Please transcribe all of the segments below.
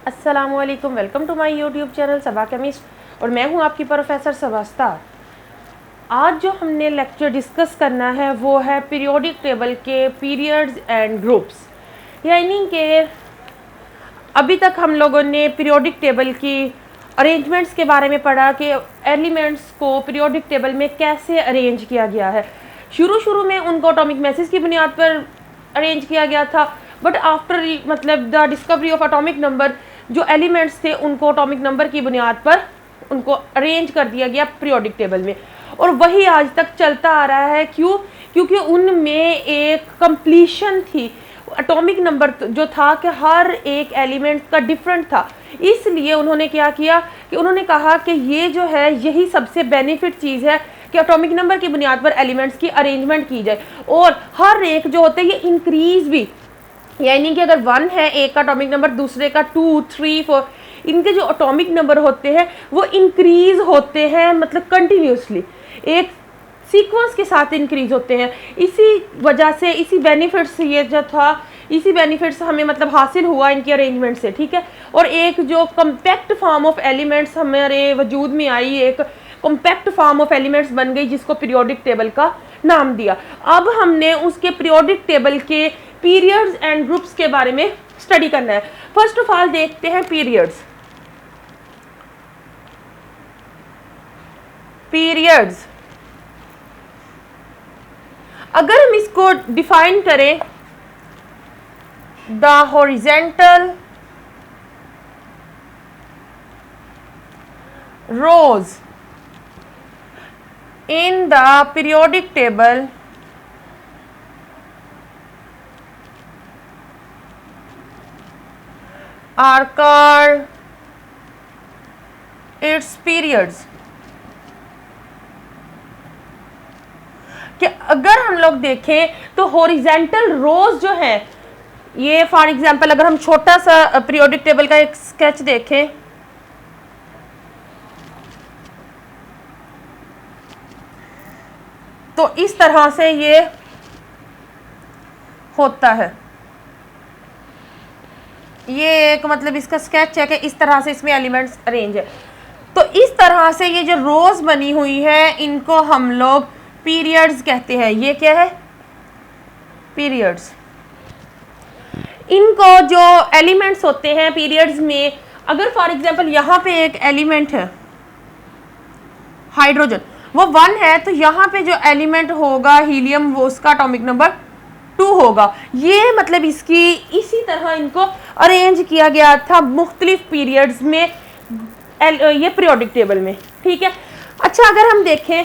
अस्सलामुअलैकुम, welcome to my YouTube channel Saba chemist और मैं हूं आपकी प्रोफेसर सबस्ता। आज जो हमने लेक्चर डिस्कस करना है वो है पीरियोडिक टेबल के पीरियड्स एंड ग्रुप्स। यानी कि अभी तक हम लोगों ने पीरियोडिक टेबल की अरेंजमेंट्स के बारे में पढ़ा कि एलिमेंट्स को पीरियोडिक टेबल में कैसे अरेंज किया गया है। शुरू में उनको एटॉमिक मैसेज की बुनियाद पर अरेंज किया गया था, बट आफ्टर मतलब the discovery of atomic number जो एलिमेंट्स थे उनको एटॉमिक नंबर की बुनियाद पर उनको अरेंज कर दिया गया पीरियोडिक टेबल में, और वही आज तक चलता आ रहा है। क्यों? क्योंकि उनमें एक कंप्लीशन थी। एटॉमिक नंबर जो था कि हर एक एलिमेंट का डिफरेंट था, इसलिए उन्होंने क्या किया कि उन्होंने कहा कि ये जो है यही सबसे बेनिफिट चीज़ है कि एटॉमिक नंबर की बुनियाद पर एलिमेंट्स की अरेंजमेंट की जाए, और हर एक जो होते हैं ये इंक्रीज भी, यानी कि अगर 1 है एक का एटॉमिक नंबर, दूसरे का 2, 3, 4, इनके जो एटॉमिक नंबर होते हैं वो इंक्रीज होते हैं, मतलब कंटिन्यूसली एक सीक्वेंस के साथ इंक्रीज होते हैं। इसी वजह से इसी बेनिफिट से ये जो था, इसी बेनिफिट से हमें मतलब हासिल हुआ इनकी अरेंजमेंट से, ठीक है। और एक जो कम्पैक्ट फॉर्म ऑफ एलिमेंट्स हमारे वजूद में आई, एक कम्पैक्ट फॉर्म ऑफ एलिमेंट्स बन गई जिसको पीरियोडिक टेबल का नाम दिया। अब हमने उसके पीरियोडिक टेबल के पीरियड्स एंड ग्रुप्स के बारे में स्टडी करना है। फर्स्ट ऑफ ऑल देखते हैं पीरियड्स। पीरियड्स अगर हम इसको डिफाइन करें, the horizontal rows in the periodic table are called its periods। कि अगर हम लोग देखें तो हॉरिजेंटल रोज जो है, ये फॉर एग्जांपल अगर हम छोटा सा पीरियोडिक टेबल का एक स्केच देखें, तो इस तरह से ये होता है। ये एक मतलब इसका स्केच है कि इस तरह से इसमें एलिमेंट्स अरेंज है। तो इस तरह से ये जो रोज बनी हुई है इनको हम लोग पीरियड्स कहते हैं। ये क्या है? पीरियड्स। इनको जो एलिमेंट्स होते हैं पीरियड्स में, अगर फॉर एग्जांपल यहाँ पे एक एलिमेंट है हाइड्रोजन, वो 1 है, तो यहाँ पे जो एलिमेंट होगा हीलियम, वो उसका एटॉमिक नंबर 2 होगा। ये मतलब इसकी इसी तरह इनको अरेंज किया गया था मुख्तलिफ पीरियड्स में ये पीरियोडिक टेबल में, ठीक है। अच्छा, अगर हम देखें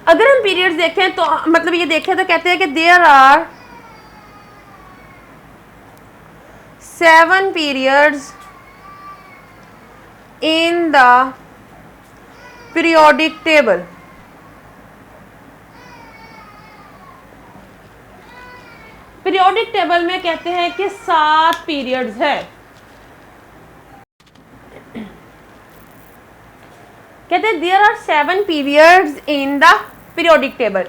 अगर हम पीरियड्स देखें तो मतलब ये देखें तो कहते हैं कि there are 7 periods in the periodic table। Periodic table में कहते हैं कि 7 पीरियड्स है। कहते हैं there are 7 periods in the periodic table.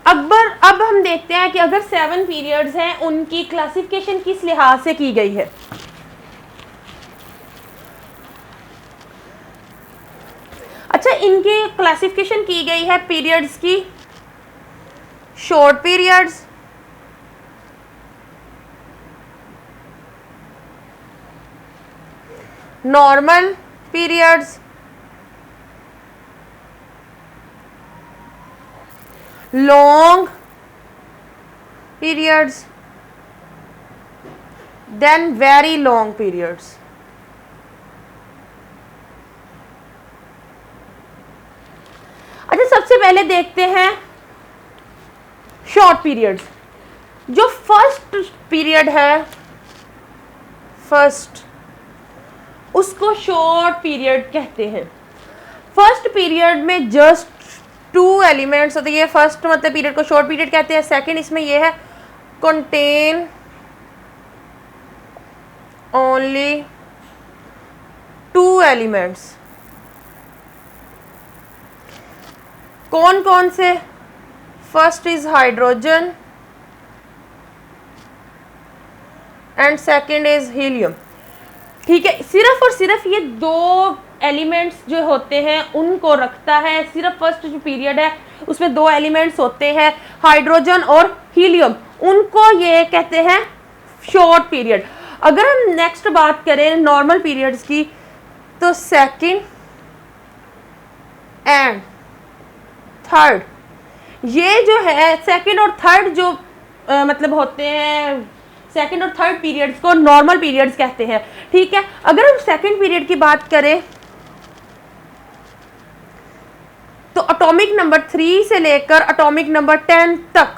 अब हम देखते हैं कि अगर 7 पीरियड्स हैं उनकी क्लासिफिकेशन किस लिहाज से की गई है। अच्छा, इनकी क्लासिफिकेशन की गई है पीरियड्स की, short periods, normal periods, long periods, then very long periods। अच्छा, सबसे पहले देखते हैं शॉर्ट पीरियड्स। जो फर्स्ट पीरियड है, फर्स्ट, उसको शॉर्ट पीरियड कहते हैं। फर्स्ट पीरियड में जस्ट 2 एलिमेंट्स होते हैं। ये फर्स्ट मतलब पीरियड को शॉर्ट पीरियड कहते हैं। सेकंड इसमें ये है contain only two elements। कौन कौन से? First is hydrogen and second is helium. ठीक है, सिर्फ और सिर्फ ये दो एलिमेंट्स जो होते हैं उनको रखता है। सिर्फ फर्स्ट जो पीरियड है उसमें दो एलिमेंट्स होते हैं, हाइड्रोजन और हीलियम, उनको ये कहते हैं शॉर्ट पीरियड। अगर हम नेक्स्ट बात करें नॉर्मल पीरियड्स की, तो सेकंड एंड थर्ड, ये जो है सेकंड और थर्ड जो मतलब होते हैं, सेकंड और थर्ड पीरियड्स को नॉर्मल पीरियड्स कहते हैं। ठीक है, अगर हम सेकंड पीरियड की बात करें तो एटॉमिक नंबर 3 से लेकर एटॉमिक नंबर 10 तक,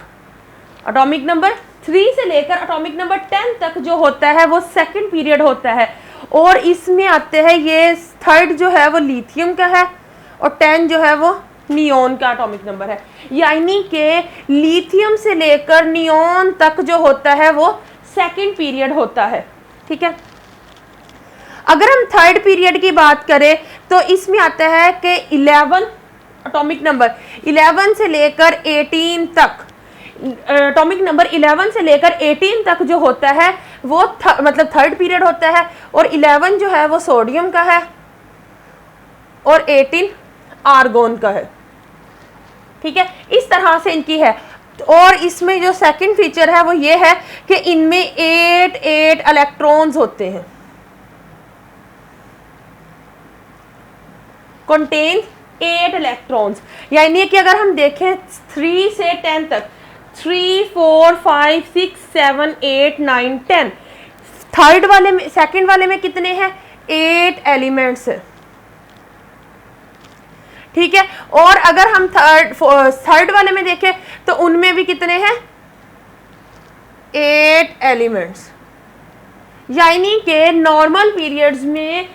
एटॉमिक नंबर 3 से लेकर एटॉमिक नंबर 10 तक जो होता है वो सेकंड पीरियड होता है। और इसमें आते हैं, ये थर्ड जो है वो लिथियम का है और 10 जो है वो नियोन का एटॉमिक नंबर है। यानी कि लिथियम से लेकर नियोन तक जो होता है वो सेकंड पीरियड होता है। ठीक है, अगर हम थर्ड पीरियड की बात करें तो इसमें आता है कि 11 एटॉमिक नंबर 11 से लेकर 18 तक, एटॉमिक नंबर 11 से लेकर 18 तक जो होता है वो मतलब थर्ड पीरियड होता है। और 11 जो है वो सोडियम का है और 18 आर्गोन का है। ठीक है, इस तरह से इनकी है। और इसमें जो सेकंड फीचर है वो ये है कि इनमें 8 इलेक्ट्रॉन्स होते हैं, कंटेन 8 इलेक्ट्रॉन्स। यानी कि अगर हम देखें 3 से 10 तक, 3, 4, 5, 6, 7, 8, 9, 10, थर्ड वाले में, सेकंड वाले में कितने हैं? 8 एलिमेंट्स है। ठीक है, और अगर हम थर्ड वाले में देखें तो उनमें भी कितने हैं? 8 एलिमेंट्स। यानी कि नॉर्मल पीरियड्स में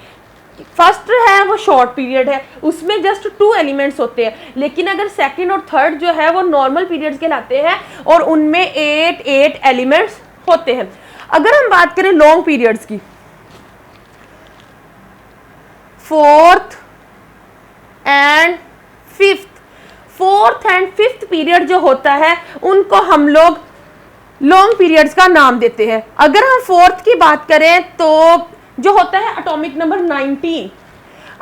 फर्स्ट है वो शॉर्ट पीरियड है, उसमें जस्ट 2 एलिमेंट्स होते हैं। लेकिन अगर सेकंड और थर्ड जो है वो नॉर्मल पीरियड्स कहलाते हैं और उनमें 8 एलिमेंट्स होते हैं। अगर हम बात करें लॉन्ग पीरियड्स की, फोर्थ एंड फिफ्थ पीरियड जो होता है उनको हम लोग लॉन्ग पीरियड्स का नाम देते हैं। अगर हम फोर्थ की बात करें तो जो होता है एटॉमिक नंबर 19,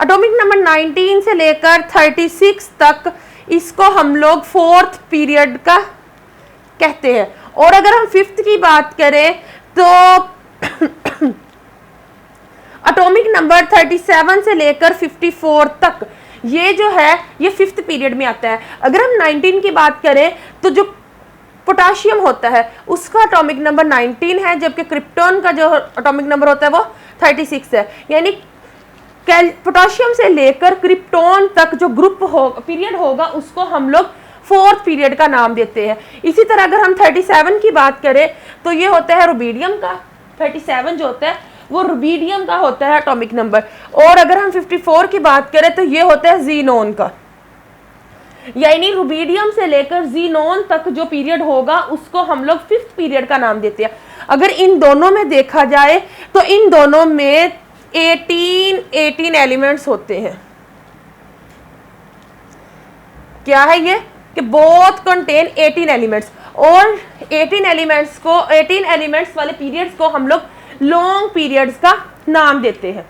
एटॉमिक नंबर 19 से लेकर 36 तक, इसको हम लोग फोर्थ पीरियड का कहते हैं। और अगर हम फिफ्थ की बात करें तो एटॉमिक नंबर 37 से लेकर 54 तक, ये जो है ये फिफ्थ पीरियड में आता है। अगर हम 19 की बात करें तो जो पोटाशियम होता है उसका एटॉमिक नंबर 19 है, जबकि क्रिप्टॉन का जो एटॉमिक नंबर होता है वो 36 है। यानी पोटाशियम से लेकर क्रिप्टॉन तक जो ग्रुप हो पीरियड होगा उसको हम लोग फोर्थ पीरियड का नाम देते हैं। इसी तरह अगर हम 37 की बात करें तो ये होता है रुबीडियम का, 37 जो होता है वो रुबीडियम का होता है एटॉमिक नंबर। और अगर हम 54 की बात करें तो ये होता है जीनोन का। यानी रुबीडियम से लेकर जीनोन तक जो पीरियड होगा उसको हम लोग फिफ्थ पीरियड का नाम देते हैं। अगर इन दोनों में देखा जाए तो इन दोनों में 18 एलिमेंट्स होते हैं। क्या है ये कि बोथ कंटेन 18 एलिमेंट्स, और 18 एलिमेंट्स वाले पीरियड्स को हम लोग लॉन्ग पीरियड्स का नाम देते हैं।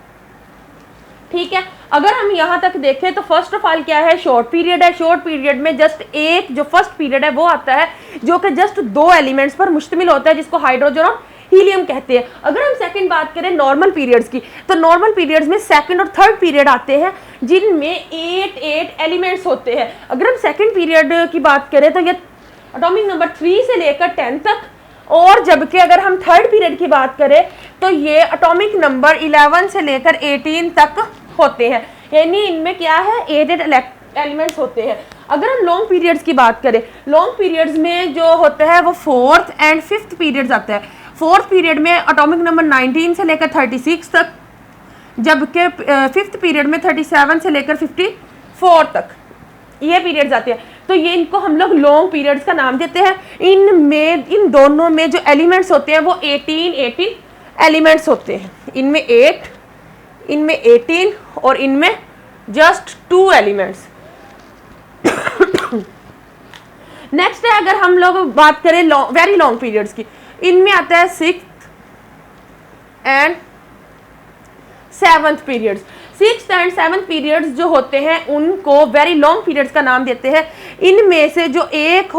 ठीक है, अगर हम यहाँ तक देखें तो फर्स्ट ऑफ ऑल क्या है, शॉर्ट पीरियड है। शॉर्ट पीरियड में जस्ट एक जो फर्स्ट पीरियड है वो आता है जो कि जस्ट 2 एलिमेंट्स पर मुश्तमिल होता है, जिसको हाइड्रोजन और हीलियम कहते हैं। अगर हम सेकंड बात करें नॉर्मल पीरियड्स की, तो नॉर्मल पीरियड्स में सेकंड और थर्ड पीरियड आते हैं जिनमें 8 एलिमेंट्स होते हैं। अगर हम सेकंड पीरियड की बात करें तो ये एटॉमिक नंबर 3 से लेकर 10 तक, और जबकि अगर हम थर्ड पीरियड की बात करें तो ये एटॉमिक नंबर 11 से लेकर 18 तक होते हैं। यानी इनमें क्या है, 8 एलिमेंट्स होते हैं। अगर हम लॉन्ग पीरियड्स की बात करें, लॉन्ग पीरियड्स में जो होता है वो फोर्थ एंड फिफ्थ पीरियड्स आता है। फोर्थ पीरियड में एटॉमिक नंबर 19 से लेकर 36 तक, जबकि फिफ्थ पीरियड में 37 से लेकर 54 तक ये पीरियड्स आते हैं। तो ये इनको हम लोग लॉन्ग पीरियड्स का नाम देते हैं। इन दोनों में जो एलिमेंट्स होते हैं वो 18 एलिमेंट्स होते हैं। इनमें 8, इनमें 18 और इनमें जस्ट 2 एलिमेंट्स। नेक्स्ट है, अगर हम लोग बात करें वेरी लॉन्ग पीरियड्स की, इनमें आता है 6th and 7th periods. 6th and 7th periods जो होते हैं उनको वेरी लॉन्ग पीरियड्स का नाम देते हैं। इनमें से जो एक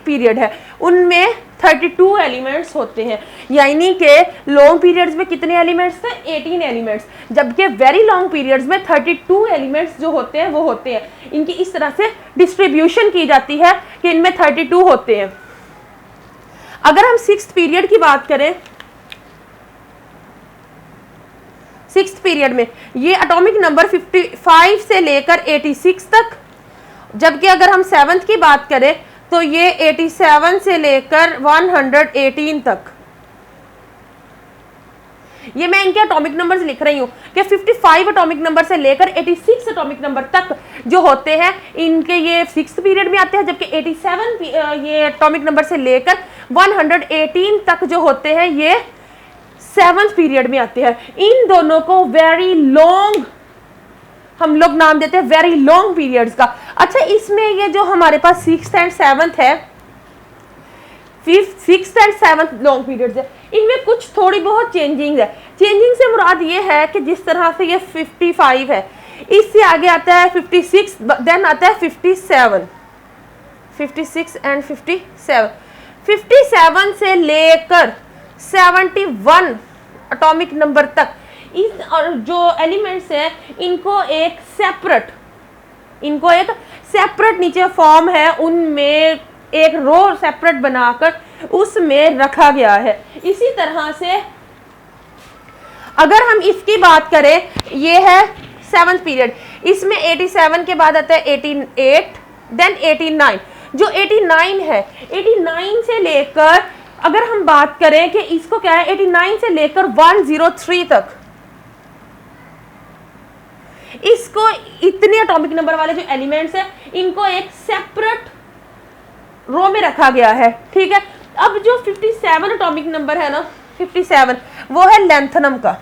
पीरियड है उनमें 32 एलिमेंट्स होते हैं, यानी कि लॉन्ग पीरियड्स में कितने एलिमेंट्स थे? 18 एलिमेंट्स, जबकि वेरी लॉन्ग पीरियड्स में 32 एलिमेंट्स जो होते हैं वो होते हैं। इनकी इस तरह से डिस्ट्रीब्यूशन की जाती है कि इनमें 32 होते हैं। अगर हम 6th पीरियड की बात करें, 6th पीरियड में ये एटॉमिक नंबर 55 से लेकर 86 तक, जबकि अगर हम 7th की बात करें तो ये 87 से लेकर 118 तक। ये मैं इनके एटॉमिक नंबर्स लिख रही हूँ कि 55 एटॉमिक नंबर से लेकर 86 एटॉमिक नंबर तक जो होते हैं इनके ये 6th पीरियड में आते हैं, जबकि 87 ये एटॉमिक नंबर से लेकर 118 तक जो होते हैं ये 7th पीरियड में आते हैं। इन दोनों को वेरी लॉन्ग हम लोग नाम देते हैं, वेरी लॉन्ग पीरियड्स का। अच्छा, इसमें ये जो हमारे पास 6th एंड 7th है, 6th and 7th long periods है, इनमें कुछ थोड़ी बहुत चेंजिंग है। चेंजिंग से मुराद ये है कि जिस तरह से ये 55 है, इससे आगे आता है 56, देन आता है 57, 56 एंड 57, 57 से लेकर 71 एटॉमिक नंबर तक इस और जो एलिमेंट्स हैं इनको एक सेपरेट नीचे फॉर्म है, उनमें एक रो सेपरेट बनाकर उसमें रखा गया है। इसी तरह से अगर हम इसकी बात करें, ये है 7th पीरियड, इसमें 87 के बाद आता है 88, देन 89। जो 89 है, 89 से लेकर अगर हम बात करें कि इसको क्या है, 89 से लेकर 103 तक, इसको इतने एटॉमिक नंबर वाले जो एलिमेंट्स हैं इनको एक सेपरेट रो में रखा गया है। ठीक है, अब जो 57 एटॉमिक नंबर है ना, 57 वो है लैंथनम का।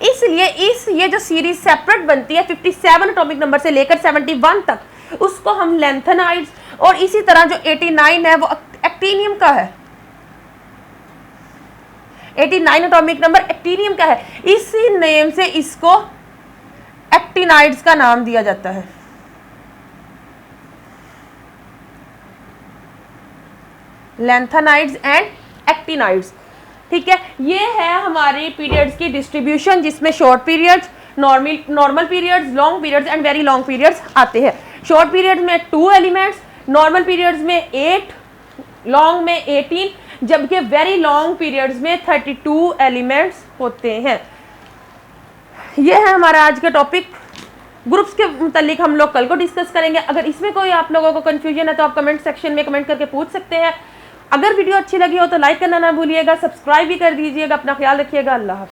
इसलिए ये जो सीरीज सेपरेट बनती है 57 एटॉमिक नंबर से लेकर 71 तक, उसको हम लैंथेनाइड्स, और इसी तरह जो 89 है वो एक्टिनियम का है। 89 एटॉमिक नंबर एक्टिनियम का है, इसी नेम से इसको एक्टिनाइड्स का नाम दिया जाता है। Lanthanides and actinides. ठीक है, ये है हमारी पीरियड्स की डिस्ट्रीब्यूशन, जिसमें short periods, normal periods, long periods and very long periods आते हैं। शॉर्ट पीरियड में 2 एलिमेंट्स, नॉर्मल पीरियड्स में 8, लॉन्ग में 18, जबकि वेरी लॉन्ग पीरियड्स में 32 एलिमेंट्स होते हैं। यह है हमारा आज का टॉपिक। ग्रुप्स के मुतालिक हम लोग कल को डिस्कस करेंगे। अगर इसमें कोई आप लोगों को कंफ्यूजन है तो आप कमेंट सेक्शन में कमेंट करके पूछ सकते हैं। अगर वीडियो अच्छी लगी हो तो लाइक करना ना भूलिएगा, सब्सक्राइब भी कर दीजिएगा। अपना ख्याल रखिएगा। अल्लाह हाफ़िज़।